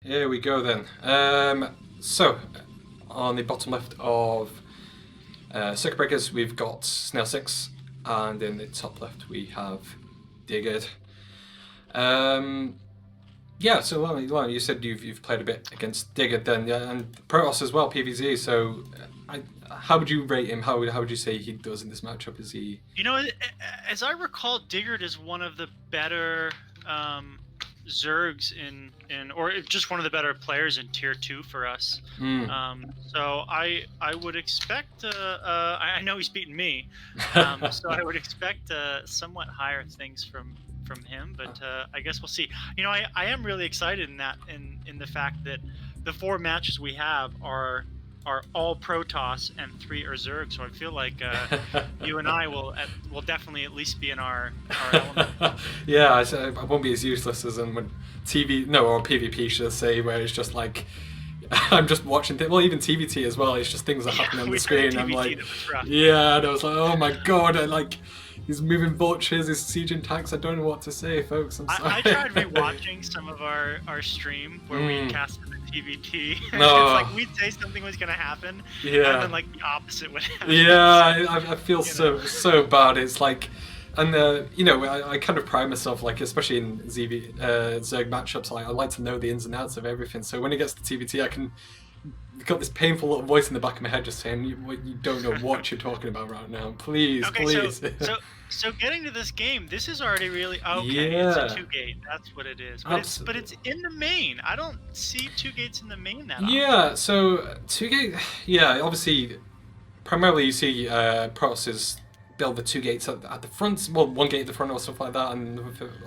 Here we go then. So, on the bottom left of Circuit Breakers, we've got Snail 6, and in the top left we have Diggered. Yeah, so Lana, you said you've played a bit against Diggered then, yeah, and Protoss as well, PvZ, so how would you rate him? How would you say he does in this matchup? Is he... You know, as I recall, Diggered is one of the better Zergs or just one of the better players in tier 2 for us. So I would expect I know he's beaten me, so I would expect somewhat higher things from him, but I guess we'll see. You know, I am really excited in the fact that the 4 matches we have are all Protoss and 3 are Zerg, so I feel like you and I will definitely at least be in our element. Yeah, I won't be as useless as in when or PvP should I say, where it's just like I'm just watching well, even TVT as well, it's just things that happen on the screen. I'm like, yeah, and I was like, oh my god, I like he's moving vultures, he's sieging tanks. I don't know what to say, folks. I'm sorry. I tried rewatching some of our stream where we casted the TVT. No. It's like we'd say something was gonna happen, yeah, and then like the opposite would happen. Yeah, I feel so bad. It's like, and you know, I kind of pride myself, like especially in Zerg matchups, like I like to know the ins and outs of everything. So when it gets to TVT, I can got this painful little voice in the back of my head just saying, you don't know what you're talking about right now. Please, okay, please. So getting to this game, this is already really okay. Yeah. It's a 2-gate. That's what it is. But it's in the main. I don't see 2 gates in the main that often. Yeah. So 2-gate. Yeah. Obviously, primarily you see Protoss build the 2 gates at the front, well, 1 gate at the front or stuff like that, and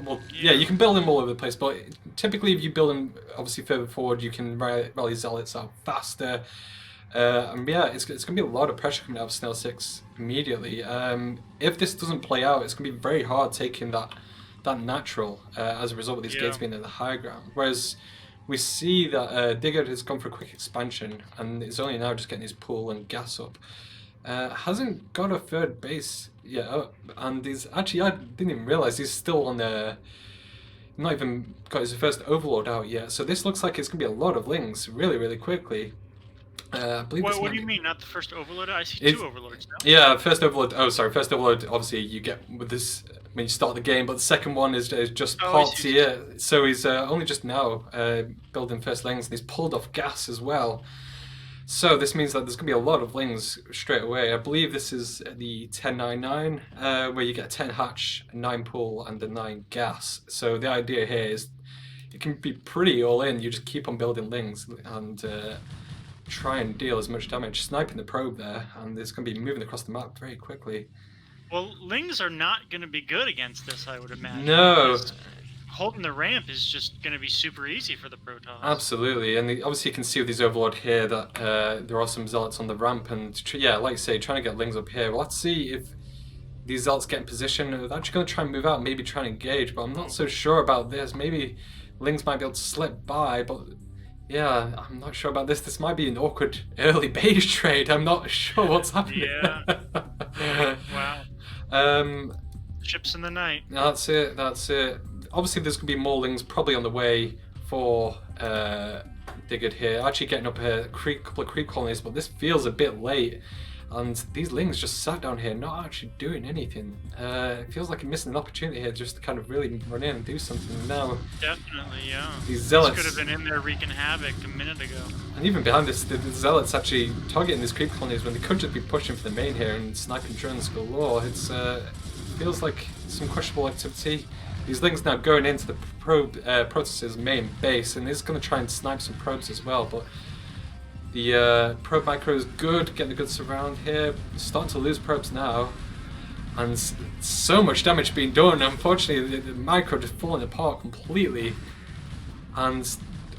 well, yeah, you can build them all over the place. But typically, if you build them obviously further forward, you can rally zealots out faster. And yeah, it's going to be a lot of pressure coming out of Snail 6 immediately. If this doesn't play out, it's going to be very hard taking that natural as a result of these gates being in the high ground. Whereas we see that Digger has gone for a quick expansion, and it's only now just getting his pool and gas up. Hasn't got a third base yet up, and he's actually, I didn't even realize he's still on the, not even got his first overlord out yet. So this looks like it's gonna be a lot of lings really quickly. I believe. What do you mean, not the first overlord? I see 2 overlords now. Yeah, first overlord. Oh, sorry, first overlord. Obviously, you get with this when you start the game, but the second one is just popped here. So he's only just now building first lings, and he's pulled off gas as well. So this means that there's going to be a lot of lings straight away. I believe this is the 10-9-9, where you get a 10 hatch, a 9 pool, and a 9 gas. So the idea here is it can be pretty all in. You just keep on building lings and try and deal as much damage, sniping the probe there, and it's going to be moving across the map very quickly. Well, lings are not going to be good against this, I would imagine. No. Holding the ramp is just going to be super easy for the Protoss. Absolutely, and obviously you can see with these Overlord here that there are some Zealots on the ramp, and yeah, like I say, trying to get lings up here. Well, let's see if these Zealots get in position. They're actually going to try and move out, maybe try and engage, but I'm not so sure about this. Maybe lings might be able to slip by, but yeah, I'm not sure about this. This might be an awkward early base trade. I'm not sure what's happening. Yeah. Wow. Ships in the night. That's it. Obviously, there's going to be more lings probably on the way for Diggered here. Actually getting up a couple of creep colonies, but this feels a bit late. And these lings just sat down here, not actually doing anything. It feels like you're missing an opportunity here just to kind of really run in and do something now. Definitely, yeah. These Zealots could have been in there wreaking havoc a minute ago. And even behind this, the Zealots actually targeting these creep colonies when they could just be pushing for the main here and sniping drones galore. It feels like some questionable activity. These lings now going into the Protoss' main base, and he's going to try and snipe some probes as well, but the probe micro is good, getting a good surround here. Starting to lose probes now, and so much damage being done. Unfortunately, the micro just falling apart completely, and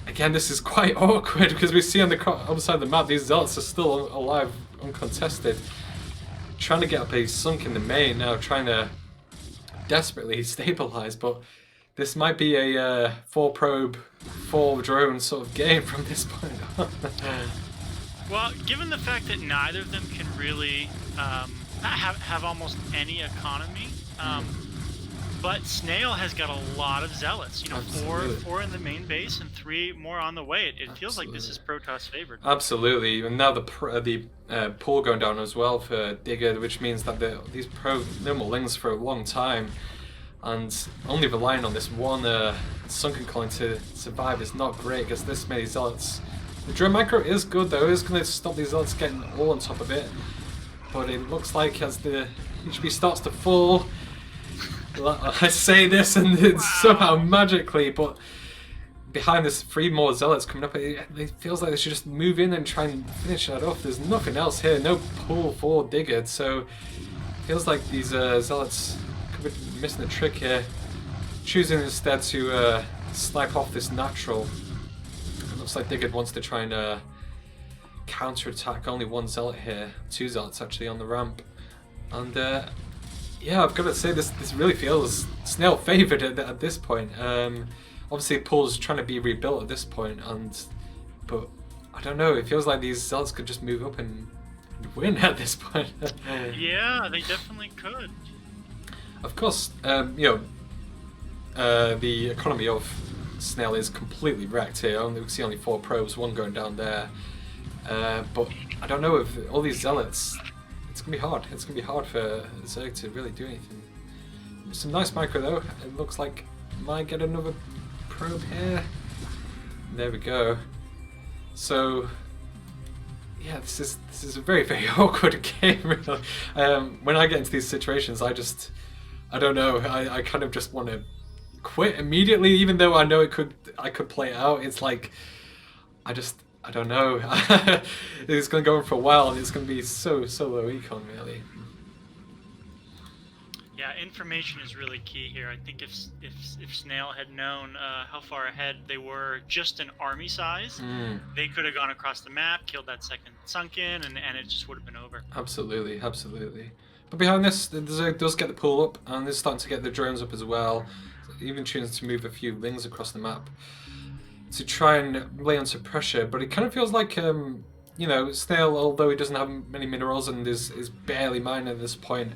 again, this is quite awkward because we see on the other side of the map, these Zealots are still alive, uncontested. Trying to get up a sunk in the main now, trying to desperately stabilize, but this might be a 4 probe, 4 drone sort of game from this point on. Well, given the fact that neither of them can really have almost any economy, But Snail has got a lot of zealots. You know, Absolutely. four in the main base and 3 more on the way. It feels like this Absolutely. is Protoss favored. Absolutely, and now the pool going down as well for Digger, which means that these no more Lings for a long time, and only relying on this one sunken coin to survive is not great against this many zealots. The drone micro is good though; it's going to stop these zealots getting all on top of it. But it looks like as the HB starts to fall, I say this and it's somehow magically, but behind this 3 more zealots coming up, it feels like they should just move in and try and finish that off. There's nothing else here, no pull for Digger, so it feels like these zealots could be missing a trick here, choosing instead to snipe off this natural. It looks like Digger wants to try and counter-attack. Only 1 zealot here, 2 zealots actually on the ramp, and yeah, I've got to say this really feels Snail favoured at this point. Obviously, Pool's trying to be rebuilt at this point, but I don't know. It feels like these zealots could just move up and win at this point. Yeah, they definitely could. Of course, you know, the economy of Snail is completely wrecked here. We see only 4 probes, 1 going down there. But I don't know if all these zealots. It's gonna be hard. It's gonna be hard for Zerg to really do anything. Some nice micro though. It looks like might get another probe here. There we go. So yeah, this is a very awkward game. Really. When I get into these situations, I don't know. I kind of just want to quit immediately, even though I know I could play it out. It's like I don't know. It's going to go on for a while, and it's going to be so low econ, really. Yeah, information is really key here. I think if Snail had known how far ahead they were, just in army size, they could have gone across the map, killed that second sunken, and it just would have been over. Absolutely. But behind this, the Zerg does get the pull up, and they're starting to get the drones up as well. Even choosing to move a few Lings across the map to try and lay onto pressure, but it kind of feels like, you know, Snail, although he doesn't have many minerals and is barely mined at this point,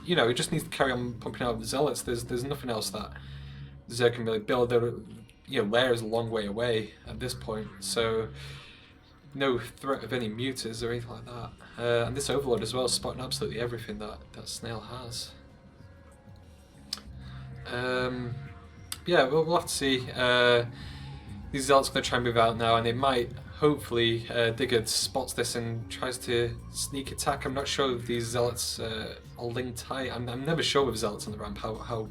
you know, he just needs to carry on pumping out the zealots. There's nothing else that Zerg can really build. You know, Lair is a long way away at this point, so no threat of any mutas or anything like that. And this Overlord as well, spotting absolutely everything that Snail has. Yeah, we'll have to see. These zealots are going to try and move out now, and they might, hopefully, Digger spots this and tries to sneak attack. I'm not sure if these zealots are linked tight. I'm never sure with zealots on the ramp how.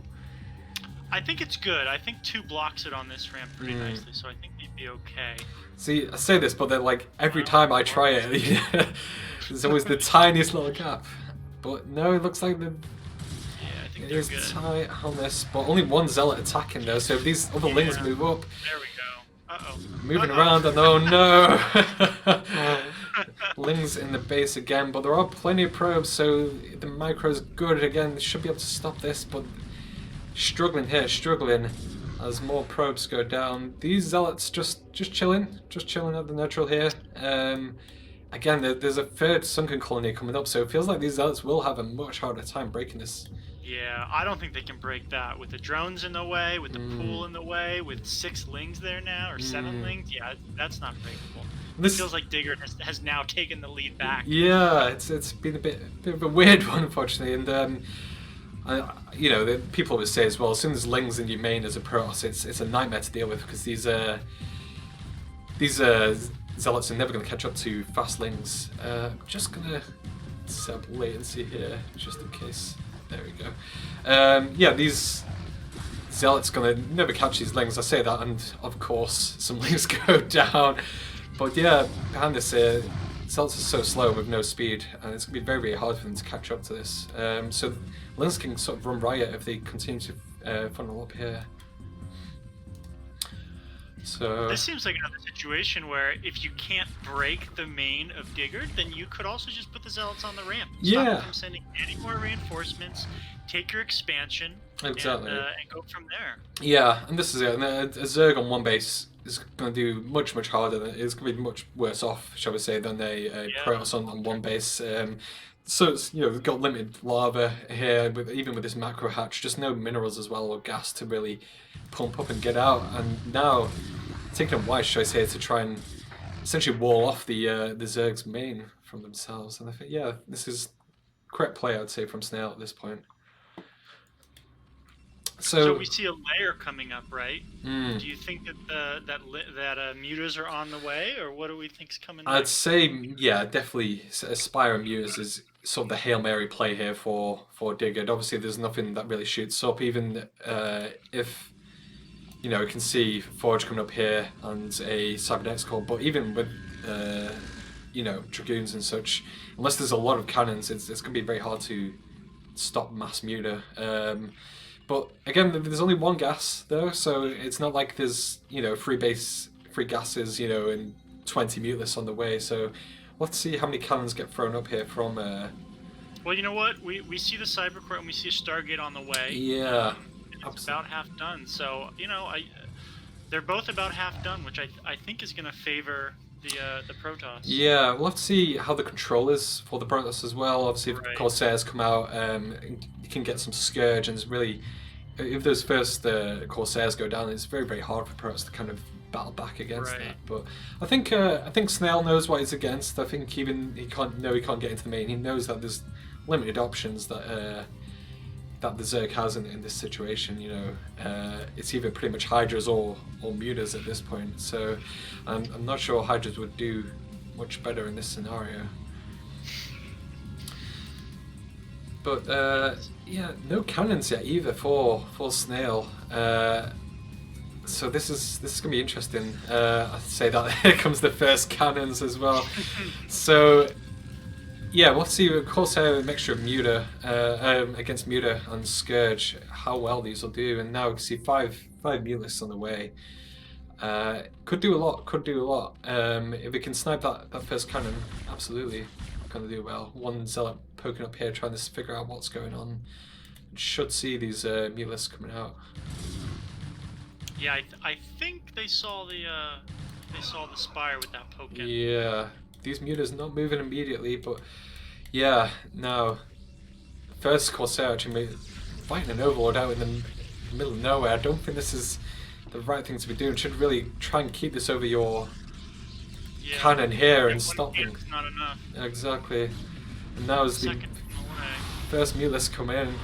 I think it's good. I think 2 blocks it on this ramp pretty nicely, so I think they'd be okay. See, I say this, but then like every time I try it, there's always the tiniest little gap. But no, it looks like it is tight on this, but only 1 zealot attacking though. So if these other Lings move up. There we go. Uh-oh. Moving around, and oh no! Lings in the base again, but there are plenty of probes, so the micro's good again. They should be able to stop this, but struggling as more probes go down. These zealots just chilling at the neutral here. Again, there's a 3rd sunken colony coming up, so it feels like these zealots will have a much harder time breaking this. Yeah, I don't think they can break that with the drones in the way, with the pool in the way, with 6 Lings there now, or 7 Lings. Yeah, that's not breakable. It feels like Digger has now taken the lead back. Yeah, it's been a bit of a weird one, unfortunately, and you know, people always say as well, as soon as Lings in your main as a Protoss, it's a nightmare to deal with, because these zealots are never going to catch up to fast Lings. Just gonna set up latency here, just in case. There we go. Yeah, these zealots gonna never catch these Lings. I say that, and of course some Lings go down. But yeah, behind this, zealots are so slow with no speed, and it's gonna be very hard for them to catch up to this. So Lings can sort of run riot if they continue to funnel up here. So this seems like another situation where if you can't break the main of Digger, then you could also just put the zealots on the ramp. Stop them from sending any more reinforcements. Take your expansion. Exactly. And go from there. Yeah, and this is it. And a Zerg on 1 base is going to do much harder. It's going to be much worse off, shall we say, than a Protoss on 1 base. So it's, we've got limited lava here, even with this macro hatch, just no minerals as well or gas to really pump up and get out. And now taking a wise choice here to try and essentially wall off the Zerg's main from themselves. And I think, yeah, this is correct play, I'd say, from Snail at this point. So we see a layer coming up, right? Mm. Do you think that mutas are on the way, or what do we think's coming? I'd say, yeah, definitely Spire and mutas is sort of the Hail Mary play here for Digard. Obviously, there's nothing that really shoots up, even if we can see Forge coming up here and a Cybernetics core, but even with Dragoons and such, unless there's a lot of cannons, it's going to be very hard to stop mass muta. But again, there's only one gas though, so it's not like there's free gases and 20 muteless on the way. So let's see how many cannons get thrown up here from. Well, you know what? We see the Cybercore and we see a Stargate on the way. Yeah, it's about half done. So they're both about half done, which I think is going to favor the Protoss. Yeah, we'll have to see how the control is for the Protoss as well. Obviously, if Corsairs come out, you can get some Scourge, and it's really, if those first Corsairs go down, it's very, very hard for Protoss to kind of battle back against that. But I think Snail knows what he's against. I think even he can't get into the main. He knows that there's limited options that the Zerg has in this situation. It's either pretty much Hydras or Mutas at this point. So I'm not sure Hydras would do much better in this scenario. But yeah, no cannons yet either for Snail. So this is gonna be interesting. I'd say that here comes the first cannons as well. So yeah, we'll see. Of course, a mixture of Muta against Muta and Scourge, how well these will do. And now we can see five Mutas on the way. Could do a lot. If we can snipe that first cannon, absolutely gonna do well. One Zealot poking up here, trying to figure out what's going on. Should see these Mutas coming out. Yeah, I think they saw the Spire with that poke in. Yeah, these Mutas not moving immediately, but yeah, now first Corsair actually fighting an Overlord out in the middle of nowhere. I don't think this is the right thing to be doing. Should really try and keep this over your cannon here and stop them. Not enough. Exactly. And now as the first Mutas come in,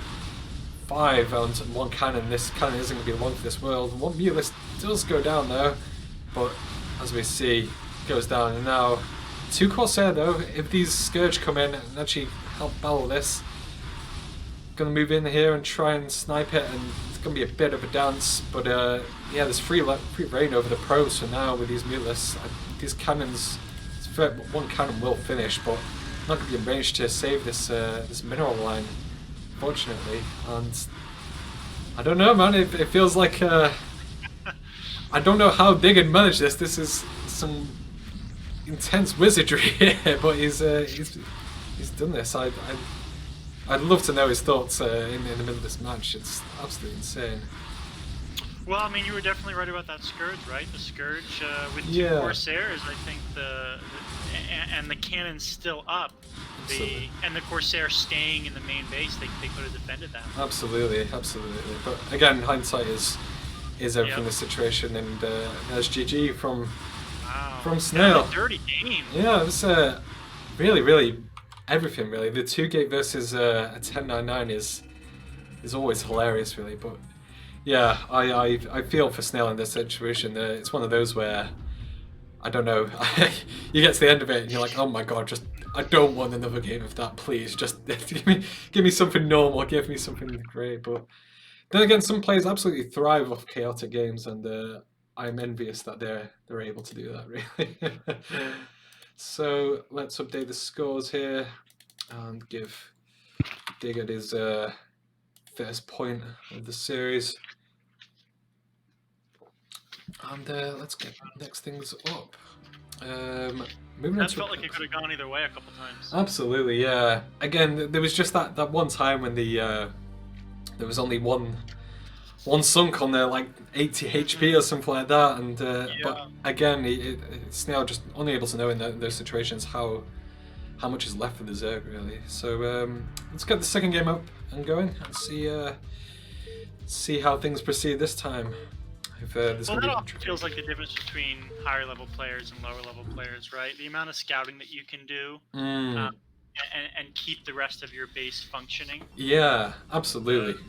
5 on 1 cannon. This cannon isn't going to be the one for this world. 1 Mutas does go down though, but as we see, goes down. And now 2 Corsair though. If these Scourge come in and actually help battle this, gonna move in here and try and snipe it, and it's gonna be a bit of a dance. But yeah, there's free reign over the pros for now with these Mutas. These cannons, 1 cannon will finish, but not gonna be in range to save this mineral line, fortunately. And I don't know, man. It feels like I don't know how Digard managed this. This is some intense wizardry here, but he's done this. I'd love to know his thoughts in the middle of this match. It's absolutely insane. Well, I mean, you were definitely right about that Scourge, right? The Scourge with 2 Corsairs, I think and the cannon's still up. And the Corsair staying in the main base, they could have defended that. Absolutely. But again, hindsight is everything in this situation, and there's GG from Snail. Dirty game. Yeah, it was really everything really. The 2-gate versus a 10-9-9 is always hilarious, really. But yeah, I feel for Snail in this situation. It's one of those where I don't know. You get to the end of it and you're like, oh my god, I don't want another game of that. Please, just give me something normal. Give me something great. But then again, some players absolutely thrive off chaotic games, and I'm envious that they're able to do that, really. So let's update the scores here and give Digard his first point of the series. And let's get next things up. That felt like it could have gone either way a couple times. Absolutely, yeah. Again, there was just that one time when there was only one sunk on there, like 80 HP or something like that, and but again, Snail just unable to know in those situations how how much is left for the Zerg really. So let's get the second game up and going and see how things proceed this time. If, well, that often feels like the difference between higher level players and lower level players, right? The amount of scouting that you can do, and keep the rest of your base functioning. Yeah, absolutely.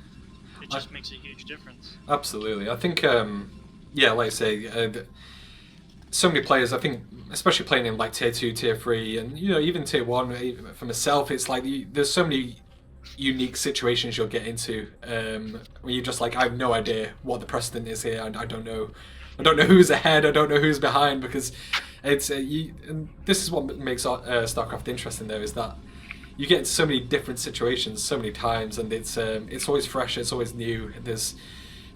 It just makes a huge difference. Absolutely. I think, yeah, like I say, so many players, I think, especially playing in like tier 2, tier 3, and even tier 1, even for myself, it's like there's so many unique situations you'll get into where you're just like, I have no idea what the precedent is here, and I don't know who's ahead, I don't know who's behind, because it's and this is what makes StarCraft interesting though, is that you get into so many different situations so many times, and it's always fresh, it's always new, there's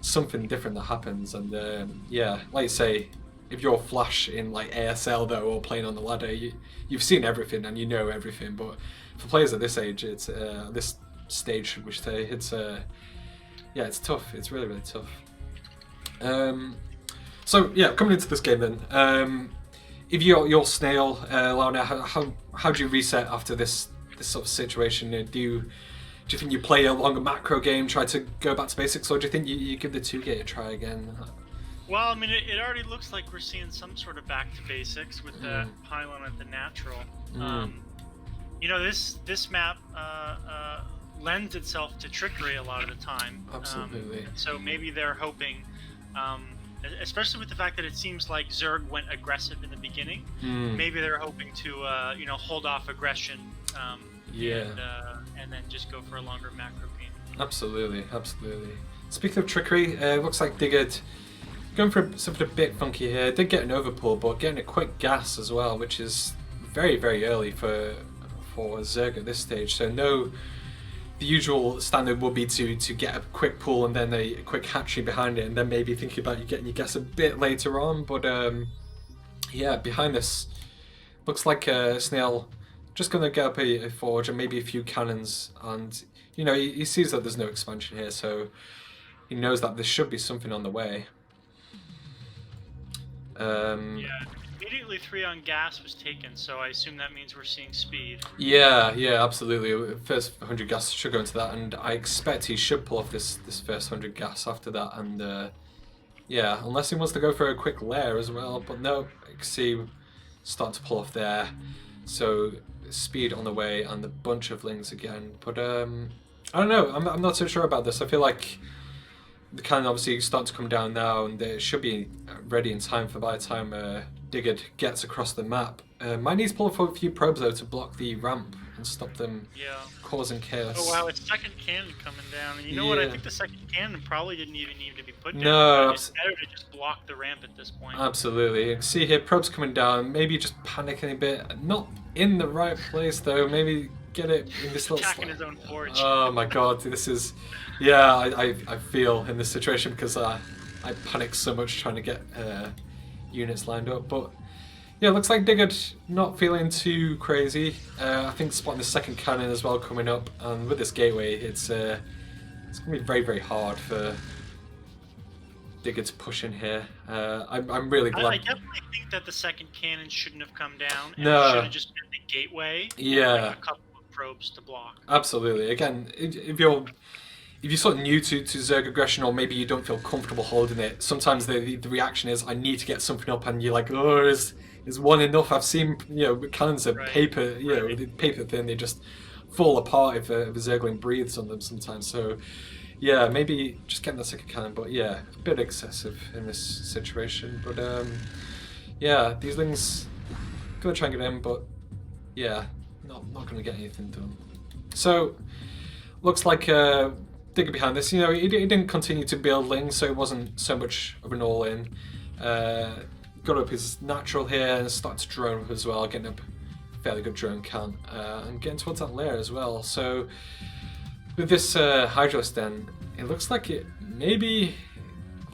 something different that happens, and yeah, like you say, if you're Flash in like ASL though, or playing on the ladder, you've seen everything and you know everything, but for players at this age, it's this stage, which it's yeah, it's tough. It's really, really tough. So yeah, coming into this game then, if you're snail, Lana, how do you reset after this sort of situation? Do you think you play a longer macro game, try to go back to basics, or do you think you give the 2-gate a try again? Well, I mean, it already looks like we're seeing some sort of back to basics with the pylon at the natural. This map lends itself to trickery a lot of the time. Absolutely. So maybe they're hoping, especially with the fact that it seems like Zerg went aggressive in the beginning. Maybe they're hoping to hold off aggression. And then just go for a longer macro game. Absolutely, absolutely. Speaking of trickery, it looks like Digard going for something a bit funky here. Did get an overpull, but getting a quick gas as well, which is very, very early for Zerg at this stage. So no, the usual standard would be to get a quick pull and then a quick hatchery behind it, and then maybe thinking about you getting your gas a bit later on. But yeah, behind this, looks like Snail just going to get up a forge and maybe a few cannons, and he sees that there's no expansion here, so he knows that there should be something on the way. Yeah, immediately 3 on gas was taken, so I assume that means we're seeing speed. Yeah, absolutely. First 100 gas should go into that, and I expect he should pull off this first 100 gas after that, and yeah, unless he wants to go for a quick lair as well, but no, you can see start to pull off there. So speed on the way and a bunch of lings again, but I don't know, I'm not so sure about this. I feel like the cannon obviously starting to come down now, and it should be ready in time for by the time Digard gets across the map. Might need to pull up a few probes though to block the ramp and stop them causing chaos. Oh wow, it's second cannon coming down. And you know what? I think the second cannon probably didn't even need to be put down. No, it's better to just block the ramp at this point. Absolutely. You can see here probes coming down. Maybe just panicking a bit. Not in the right place though. Maybe get it in this little attacking his own forge. Oh my god, this is, yeah, I feel in this situation because I panic so much trying to get units lined up. But yeah, looks like Digard not feeling too crazy. I think spotting the second cannon as well coming up, and with this gateway, it's gonna be very, very hard for Digard to push in here. I'm really glad. I definitely think that the second cannon shouldn't have come down. And No. it should have just been the gateway. Yeah. And like a couple of probes to block. Absolutely. Again, if you're sort of new to Zerg aggression, or maybe you don't feel comfortable holding it, sometimes the reaction is, I need to get something up, and you're like, oh, is one enough? I've seen cannons of paper, paper thin, they just fall apart if a Zergling breathes on them sometimes. So yeah, maybe just getting the second cannon, but yeah, a bit excessive in this situation. But yeah, these lings gonna try and get in, but yeah, not gonna get anything done. So looks like Digger behind this, he didn't continue to build lings, so it wasn't so much of an all-in. Got up his natural here and started to drone as well, getting up a fairly good drone count, and getting towards that lair as well. So with this Hydralisk then, it looks like it maybe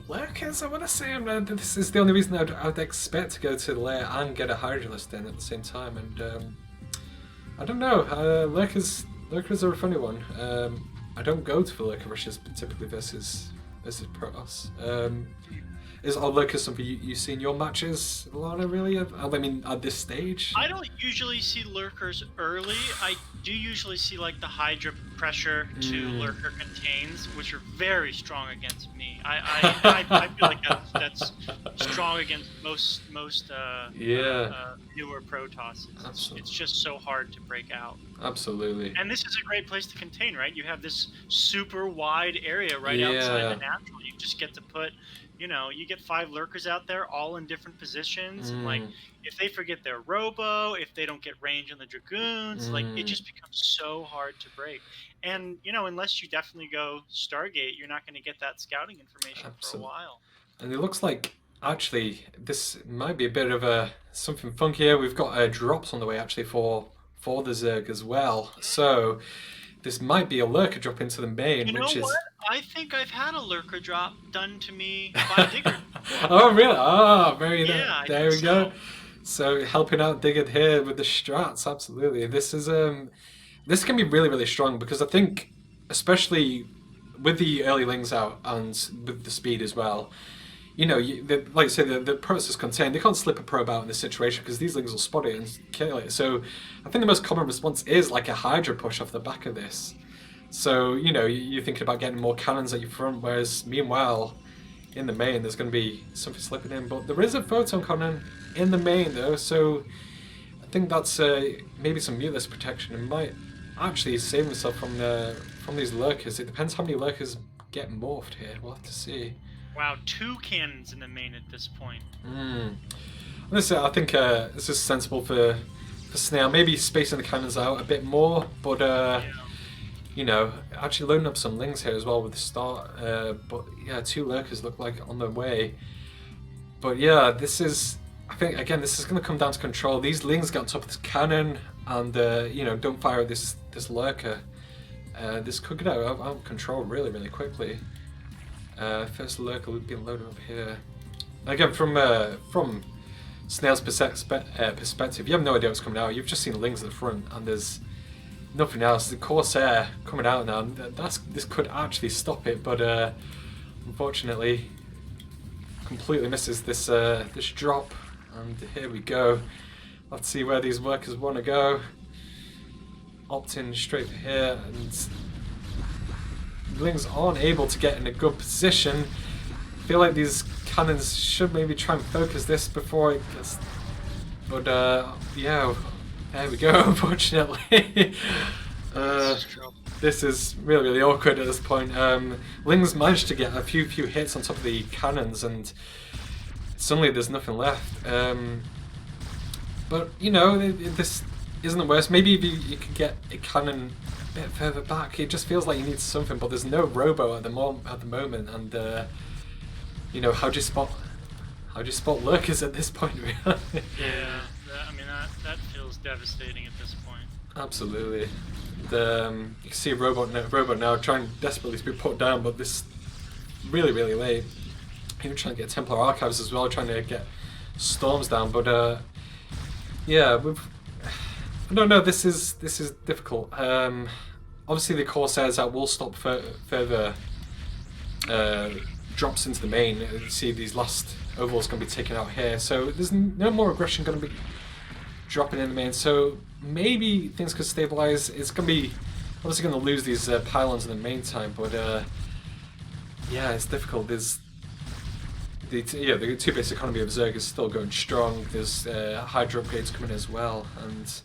Lurkers, I want to say. This is the only reason I'd expect to go to the lair and get a Hydralisk then at the same time, and I don't know, Lurkers are a funny one. I don't go to the Lurker rushes typically versus Protoss. Are lurkers something you see in your matches, Lana? Really? I mean, at this stage. I don't usually see lurkers early. I do usually see like the Hydra pressure to lurker contains, which are very strong against me. I feel like that's strong against most newer Protosses. It's just so hard to break out. Absolutely. And this is a great place to contain, right? You have this super wide area right outside the natural. You just get to put, you get 5 lurkers out there, all in different positions. And like, if they forget their robo, if they don't get range on the dragoons, like it just becomes so hard to break. And unless you definitely go Stargate, you're not going to get that scouting information for a while. And it looks like actually this might be a bit of something funky here. We've got drops on the way actually for the Zerg as well. So this might be a lurker drop into the main, You know which is. what? I think I've had a lurker drop done to me by Digger. Oh really? Oh, very nice. Yeah, There we go. So helping out Digger here with the strats, absolutely. This is this can be really, really strong because I think, especially with the early lings out and with the speed as well, like I say, the process contained, they can't slip a probe out in this situation because these lings will spot it and kill it. So I think the most common response is like a Hydra push off the back of this. So, you're thinking about getting more cannons at your front, whereas meanwhile, in the main, there's going to be something slipping in. But there is a photon cannon in the main though, so I think that's maybe some muteless protection. It might actually save himself from these lurkers. It depends how many lurkers get morphed here. We'll have to see. Wow, 2 cannons in the main at this point. I think this is sensible for Snail. Maybe spacing the cannons out a bit more, but actually loading up some lings here as well with the start. But yeah, 2 lurkers look like on their way. But yeah, I think again this is going to come down to control. These lings get on top of this cannon, and don't fire at this lurker. This could get out of control really, really quickly. First lurker being loaded up here. Again, from Snail's perspective, you have no idea what's coming out. You've just seen lings at the front, and there's nothing else. The Corsair coming out now. This could actually stop it, but unfortunately, completely misses this drop. And here we go. Let's see where these workers want to go. Opting straight for here, and lings aren't able to get in a good position. I feel like these cannons should maybe try and focus this before it gets. But yeah, there we go. Unfortunately, this is really, really awkward at this point. Lings managed to get a few hits on top of the cannons, and suddenly there's nothing left. But this isn't the worst. Maybe if you could get a cannon a bit further back, it just feels like you need something. But there's no robo at the moment, and how do you spot lurkers at this point? Yeah, I mean that feels devastating at this point. Absolutely. You can see a robot now trying desperately to be put down, but this really, really late. Even trying to get Templar Archives as well, trying to get storms down, but yeah, I don't know. This is difficult. Obviously, the Corsairs that will stop further drops into the main. You see these last overalls going to be taken out here, so there's no more aggression going to be dropping in the main. So maybe things could stabilize. It's going to be obviously going to lose these pylons in the meantime, but yeah, it's difficult. There's the 2 base economy of Zerg is still going strong. There's Hydra upgrades coming as well, and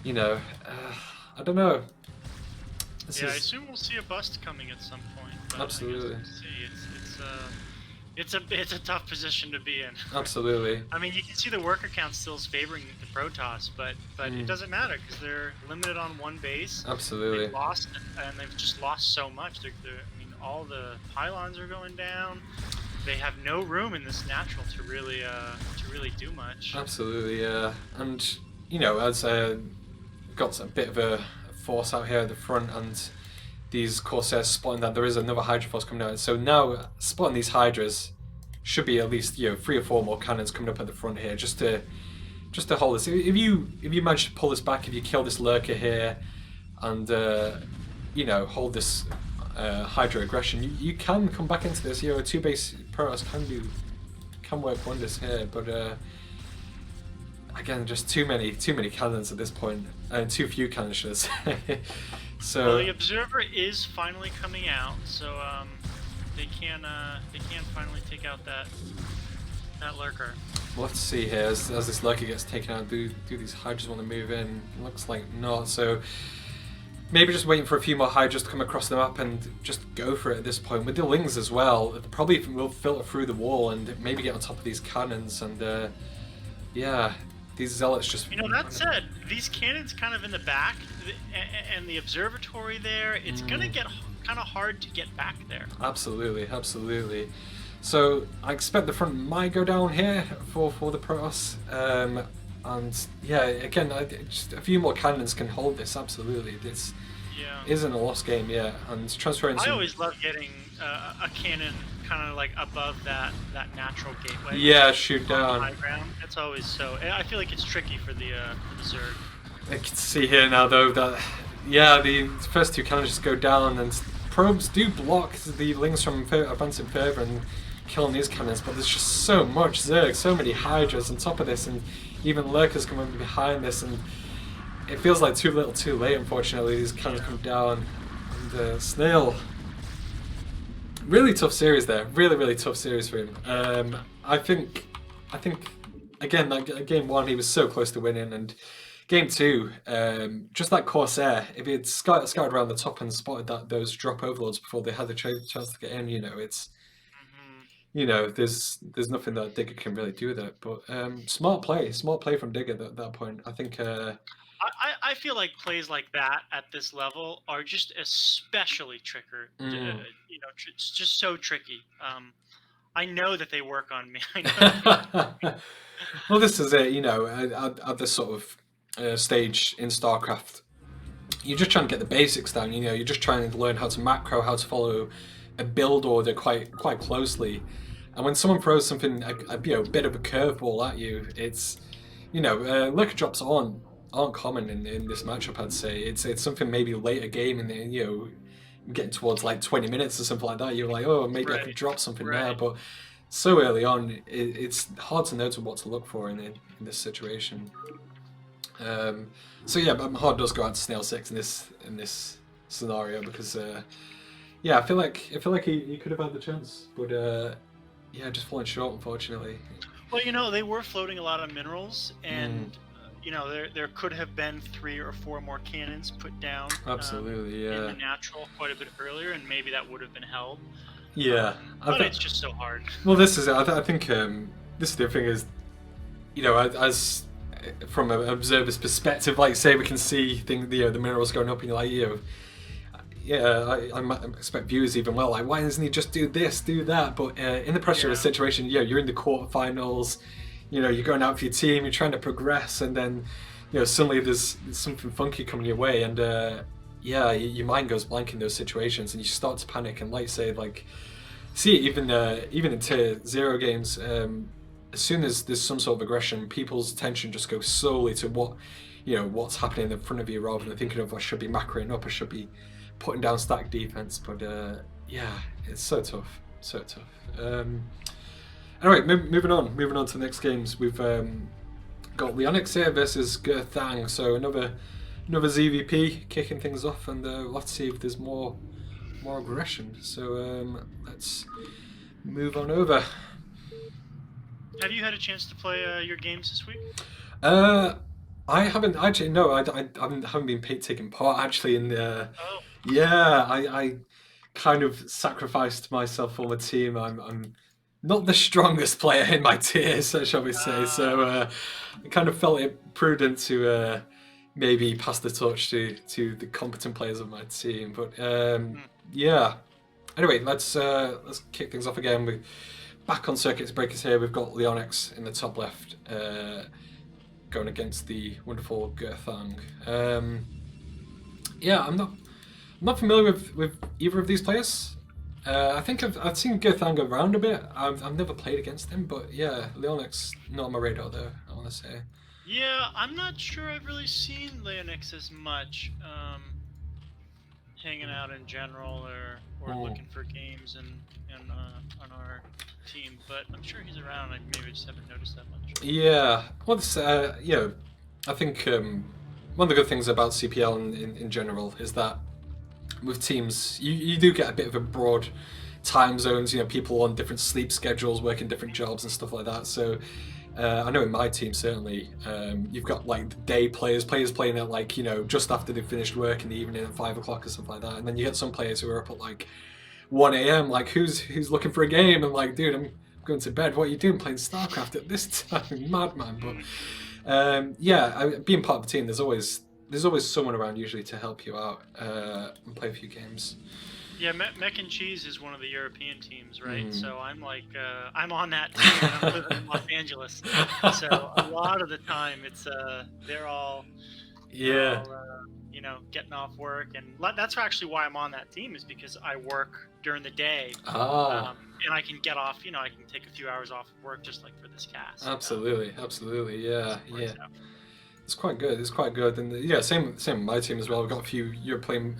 I don't know. I assume we'll see a bust coming at some point. But absolutely. It's a tough position to be in. Absolutely. I mean, you can see the worker count still is favoring the Protoss, but it doesn't matter because they're limited on 1 base. Absolutely. They've lost, and they've just lost so much. I mean, all the pylons are going down. They have no room in this natural to really do much. Absolutely, yeah. And as got a bit of a force out here at the front, and these Corsairs spotting that there is another Hydra force coming out. So now spotting these Hydras should be at least 3 or 4 more cannons coming up at the front here, just to hold this. If you manage to pull this back, if you kill this lurker here, and hold this Hydra aggression, you can come back into this. You know, a 2-base Protoss can work wonders here, but again, just too many cannons at this point, and too few cannons, should I say. So well, the Observer is finally coming out, so they can finally take out that lurker. We'll have to see here as this lurker gets taken out. Do these Hydras want to move in? Looks like not. So maybe just waiting for a few more Hydras to come across the map and just go for it at this point. With the Lings as well, probably will filter through the wall and maybe get on top of these cannons. And yeah, these Zealots just... You know, that said, these cannons kind of in the back, and the observatory there, it's going to get kind of hard to get back there. Absolutely, absolutely. So I expect the front might go down here for the Protoss. And yeah, again, just a few more cannons can hold this, absolutely. This isn't a lost game yet. And transferring I always love getting a cannon kind of like above that natural gateway. Yeah, shoot down. High ground. It's always so. I feel like it's tricky for the Zerg. I can see here now though that the first two cannons just go down, and probes do block the Lings from advancing further and killing these cannons. But there's just so much Zerg, so many Hydras on top of this, and even Lurkers coming behind this, and it feels like too little, too late. Unfortunately, these cannons come down, and Snail. Really tough series there. Really tough series for him. I think again, like game one, he was so close to winning, and game two, just that Corsair, if he had scouted around the top and spotted those drop overlords before they had the chance to get in, you know, it's there's nothing that Digger can really do with it. But smart play from Digger at that point. I think. I feel like plays like that at this level are just especially tricky. You know, it's just so tricky. I know that they work on me. I know. Well, this is it. You know, at this sort of stage in StarCraft, you're just trying to get the basics down. You know, you're just trying to learn how to macro, how to follow a build order quite closely. And when someone throws something, a bit of a curveball at you, it's, lurker drops aren't common in this matchup. I'd say it's something maybe later game, and getting towards like 20 minutes or something like that. You're like, oh, maybe I could drop something there, but so early on, it's hard to know what to look for in this situation. So yeah, but my heart does go out to Snail 6 in this scenario, because I feel like he could have had the chance, but just falling short, unfortunately. Well, they were floating a lot of minerals, and there could have been 3 or 4 more cannons put down. Absolutely, in the natural quite a bit earlier, and maybe that would have been held. Yeah, but it's just so hard. Well, this is it. I think this is the thing is, as from an observer's perspective, like say we can see things, the minerals going up, and you're like, I might expect viewers even like, why doesn't he just do this, do that? But in the pressure of the situation, you're in the quarterfinals, you're going out for your team, you're trying to progress, and then suddenly there's something funky coming your way, and your mind goes blank in those situations, and you start to panic. And like say, see it even in tier 0 games, as soon as there's some sort of aggression, people's attention just goes solely to what's happening in front of you, rather than thinking of, I should be macroing up, I should be putting down stack defense. But it's so tough. Anyway, moving on to the next games. We've got Leonix here versus Gerthang, so another ZVP kicking things off, and let's see if there's more aggression. So let's move on over. Have you had a chance to play your games this week? I haven't actually. No, I haven't been taking part actually in the. Yeah, I kind of sacrificed myself for my team. I'm not the strongest player in my tiers, shall we say. So I kind of felt it prudent to maybe pass the torch to the competent players of my team. But anyway, let's kick things off again. We're back on Circuits Breakers here. We've got Leonix in the top left, going against the wonderful Gerthang. I'm not familiar with either of these players. I think I've seen Gerthang around a bit. I've never played against him, but yeah, Leonix not on my radar though, I want to say. Yeah, I'm not sure I've really seen Leonix as much. hanging out in general, or looking for games on our team. But I'm sure he's around. I maybe just haven't noticed that much. Yeah. Well, this, I think one of the good things about CPL in general is that with teams, you do get a bit of a broad time zones. People on different sleep schedules, working different jobs and stuff like that. So I know in my team certainly, you've got like the day players playing at like just after they've finished work in the evening at 5 o'clock or something like that, and then you get some players who are up at like 1 a.m. Like who's looking for a game? And like, dude, I'm going to bed. What are you doing playing StarCraft at this time, madman? But being part of the team, there's always someone around usually to help you out and play a few games. Yeah, Mech and Cheese is one of the European teams, right? So I'm like, I'm on that team. And I'm living in Los Angeles, so a lot of the time it's they're all getting off work, and that's actually why I'm on that team, is because I work during the day, and I can get off. I can take a few hours off of work just like for this cast. Absolutely, yeah. It's quite good. And same with my team as well. We've got a few European,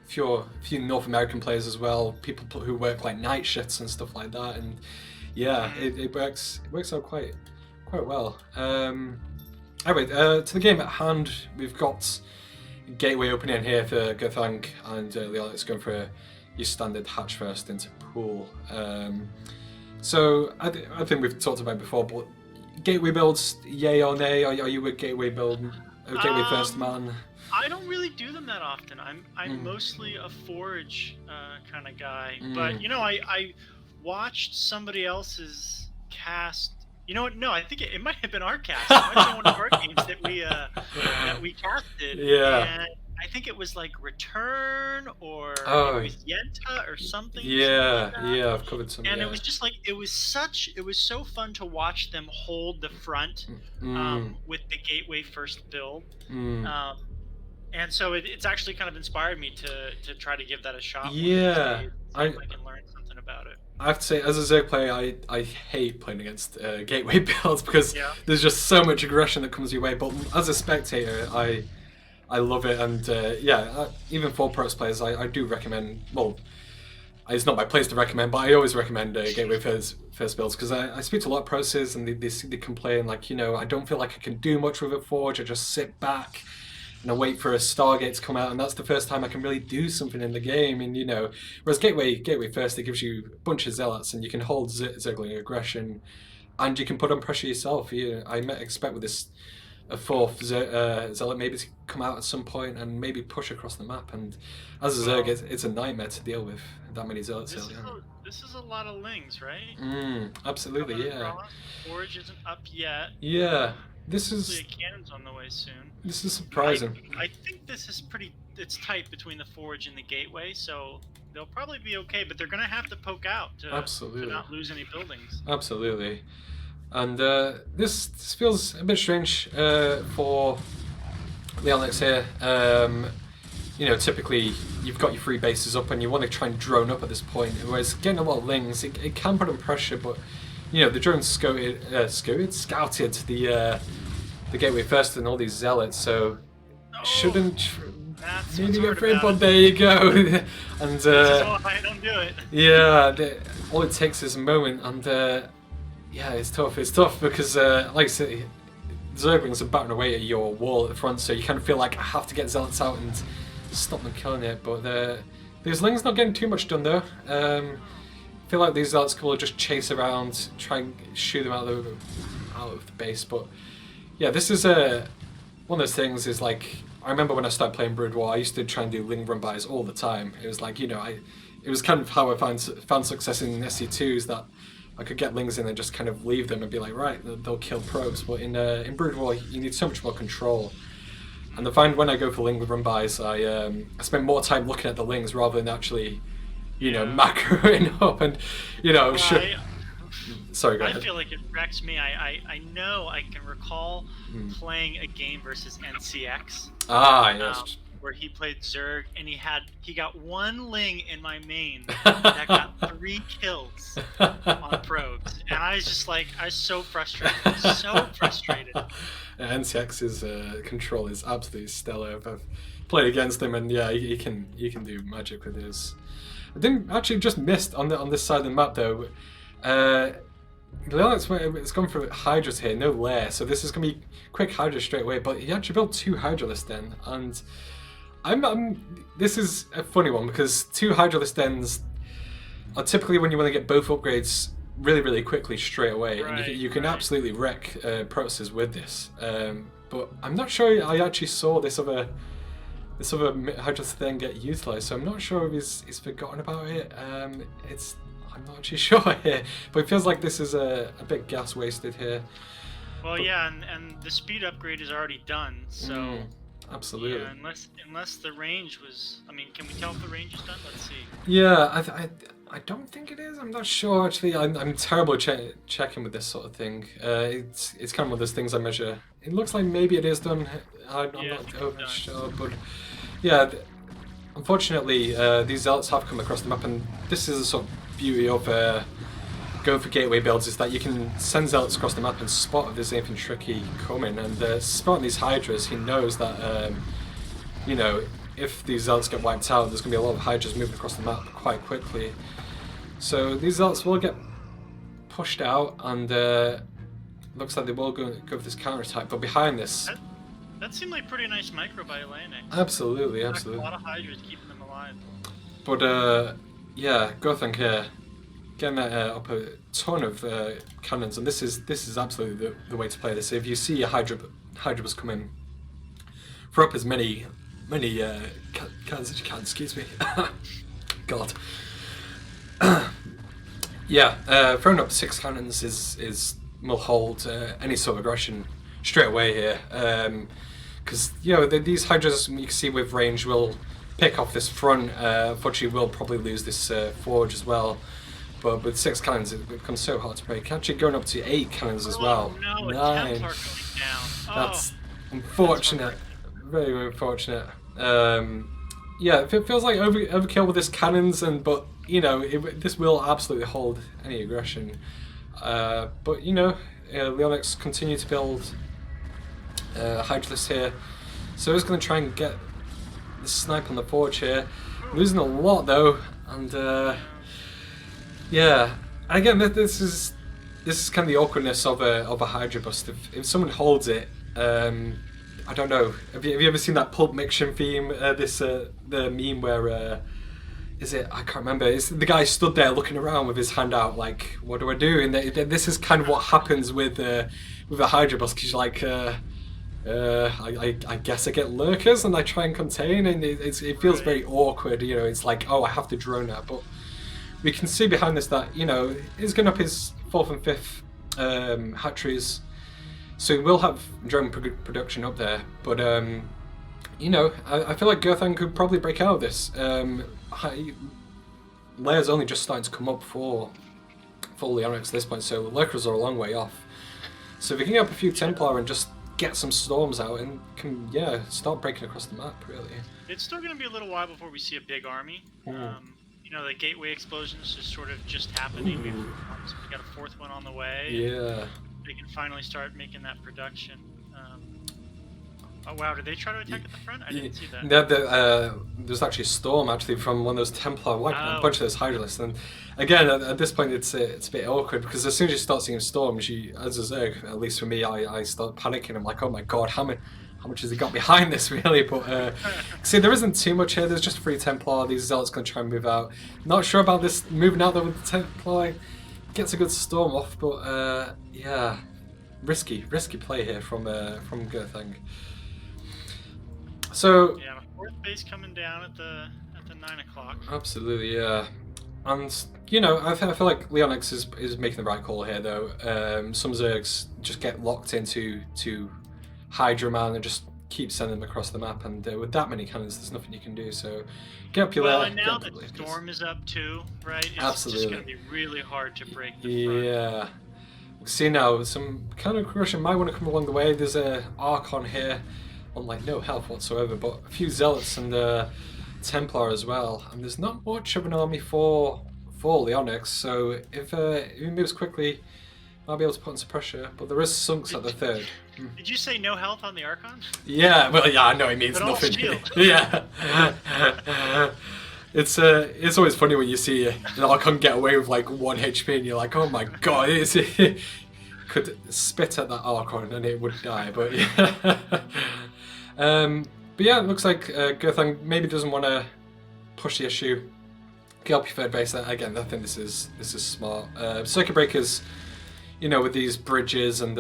few North American players as well. People who work like night shifts and stuff like that. And it works out quite well. Anyway, to the game at hand, we've got Gateway opening here for Gathang and Leon. It's going for your standard hatch first into pool. So I think we've talked about it before, but Gateway builds, yay or nay? Are you a Gateway build, a Gateway first man? I don't really do them that often. I'm mostly a forage kind of guy. But I watched somebody else's cast. You know what? No, I think it might have been our cast. It might have been one of our games that we casted. Yeah. And I think it was like Return or it was Yenta or something. Yeah, like that. yeah, I've covered some. And it was just like it was so fun to watch them hold the front with the Gateway first build. And so it's actually kind of inspired me to try to give that a shot. Yeah, I can learn something about it. I have to say, as a Zerg player, I hate playing against Gateway builds because there's just so much aggression that comes your way. But as a spectator, I love it, and even for pros players, I do recommend. Well, it's not my place to recommend, but I always recommend Gateway first builds because I speak to a lot of pros and they complain like, I don't feel like I can do much with a forge. I just sit back and I wait for a Stargate to come out, and that's the first time I can really do something in the game. And whereas Gateway first, it gives you a bunch of zealots, and you can hold Zergling aggression, and you can put on pressure yourself. I expect with this a fourth zealot maybe to come out at some point and maybe push across the map. And as a Zerg, it's a nightmare to deal with that many zealots. This is a lot of lings, right? Absolutely, yeah. Forge isn't up yet. Yeah. This is. Cannon's on the way soon. This is surprising. I think this is it's tight between the Forge and the Gateway, so they'll probably be okay, but they're going to have to poke out to not lose any buildings. Absolutely. And this feels a bit strange for Leonix here. Typically you've got your 3 bases up and you want to try and drone up at this point, whereas getting a lot of lings, it can put on pressure, but the drone scouted the Gateway first and all these zealots, so shouldn't maybe get afraid, but there you go. And this is why I don't do it. Yeah, all it takes is a moment, and it's tough. It's tough because, like I said, Zerglings are battering away at your wall at the front, so you kind of feel like I have to get zealots out and stop them killing it. But these lings not getting too much done though. I feel like these zealots will just chase around, try and shoot them out of the base. But yeah, this is one of those things. Is like, I remember when I started playing Brood War, I used to try and do ling run bys all the time. It was like, it was kind of how I found success in SC2s, that I could get lings in and just kind of leave them and be like, right, they'll kill probes. But in Brood War, you need so much more control. And I find when I go for ling run bys, I spend more time looking at the lings rather than actually, macroing up and, Sorry, go ahead. I feel like it wrecks me. I know I can recall playing a game versus NCX. Yes. where he played Zerg and he got one Ling in my main that got 3 kills on probes, and I was just like, I was so frustrated, so frustrated. NCX's control is absolutely stellar. I've played against him, and yeah, he can do magic with his. I didn't actually just missed on this side of the map though. It's gone for Hydras here, no lair, so this is gonna be quick Hydra straight away. But he actually built 2 Hydralisk Den, and this is a funny one because 2 Hydralisk Dens are typically when you want to get both upgrades really quickly straight away, and you can absolutely wreck Protoss with this. But I'm not sure I actually saw this other Hydralisk Den get utilized, so I'm not sure if he's forgotten about it. I'm not actually sure here, but it feels like this is a bit gas wasted here. Well, yeah, and the speed upgrade is already done, so absolutely. Yeah, unless the range was. I mean, can we tell if the range is done? Let's see. Yeah, I don't think it is. I'm not sure actually. I'm terrible checking with this sort of thing. It's kind of one of those things I measure. It looks like maybe it is done. I'm not over sure, but yeah. Unfortunately, these zealots have come across the map, and this is the sort of beauty of going for gateway builds, is that you can send zealots across the map and spot if there's anything tricky coming. And spotting these Hydras, he knows that you know, if these zealots get wiped out, there's going to be a lot of Hydras moving across the map quite quickly. So these zealots will get pushed out, and looks like they will go for this counter attack. But behind this. That seemed like pretty nice micro by lana. Absolutely. A lot of Hydras keeping them alive. But yeah, Gothang here, getting up a ton of cannons, and this is absolutely the way to play this. If you see a Hydra come in, throw up as many cannons as you can. Excuse me. God. Yeah, throwing up 6 cannons will hold any sort of aggression straight away here, because you know these Hydras you can see with range will pick off this front. Unfortunately, we'll probably lose this forge as well. But with 6 cannons, it becomes so hard to break. Actually, going up to 8 cannons as well. No, 9. A Templar going down. That's unfortunate. Very unfortunate. Yeah, it feels like overkill with this cannons, but you know this will absolutely hold any aggression. But you know, Leonix continue to build Hydralisk here, so he's going to try and get the snipe on the forge here. Losing a lot though, and yeah. And again, this is kind of the awkwardness of a Hydra bust. If someone holds it, I don't know. Have you ever seen that Pulp Fiction theme? The meme where is it? I can't remember. It's the guy stood there looking around with his hand out, like, what do I do? And this is kind of what happens with a Hydra bust, because you're like, I guess I get lurkers and I try and contain, and it feels very awkward. You know, it's like, oh, I have to drone that, but we can see behind this that, you know, he's going up his 4th and 5th hatcheries, so he will have drone production up there. But you know, I feel like Gothang could probably break out of this. Layers only just starting to come up for Leonix at this point, so lurkers are a long way off. So if we can get up a few Templar and just get some storms out and can start breaking across the map, really. It's still going to be a little while before we see a big army. You know, the gateway explosions is sort of just happening. We got a 4th one on the way. Yeah. They can finally start making that production. Oh wow, did they try to attack at the front? I didn't see that. There's actually a storm actually from one of those Templar wiping out a bunch of those Hydralisks. And again, at this point, it's a bit awkward, because as soon as you start seeing storms, as a Zerg, at least for me, I start panicking. I'm like, oh my god, how much has he got behind this, really? But see, there isn't too much here. There's just 3 Templar. These Zealots going to try and move out. Not sure about this moving out there with the Templar. Gets a good storm off, but yeah, risky play here from Gothang. So yeah, 4th base coming down at the 9 o'clock. Absolutely, yeah. And you know, I feel like Leonix is making the right call here, though. Some Zergs just get locked into Hydra Man and just keep sending them across the map, and with that many cannons, there's nothing you can do. So get up your Well, and now that the storm is up too, right? It's absolutely just going to be really hard to break the front. Yeah. See now, some kind of progression might want to come along the way. There's a Archon here. on like no health whatsoever, but a few zealots and Templar as well, and there's not much of an army for Leonix, so if he moves quickly, might be able to put on some pressure, but there is Sunks at the third. Did you say no health on the Archon? Yeah, well, yeah, I know it means But all nothing. shield. Yeah. It's always funny when you see an Archon get away with like 1 HP and you're like, oh my god, could spit at that Archon and it would die, but yeah. But yeah, it looks like Gerthang maybe doesn't want to push the issue. Get up your third base. Again, I think this is smart. Circuit breakers, you know, with these bridges and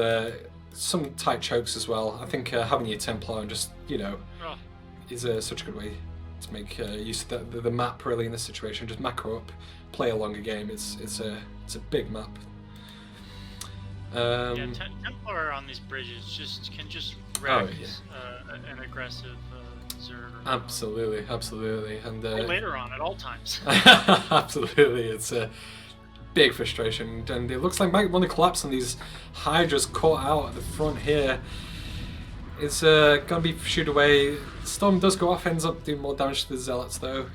some tight chokes as well. I think having your Templar and just, you know, is such a good way to make use of the map really in this situation. Just macro up, play a longer game. It's a big map. Yeah, Templar on these bridges can wreck an aggressive Zerg. Absolutely, and or later on at all times. Absolutely, it's a big frustration, and it looks like might want to collapse on these Hydras caught out at the front here. It's gonna be shoot away. Storm does go off, ends up doing more damage to the Zealots though.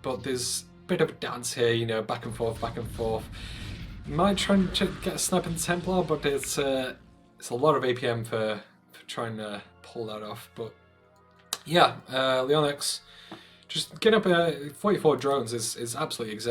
But there's a bit of a dance here, you know, back and forth. Might try and get a snipe in the Templar, but it's a lot of APM for trying to pull that off. But yeah, Leonix just getting up 44 drones is absolutely exact.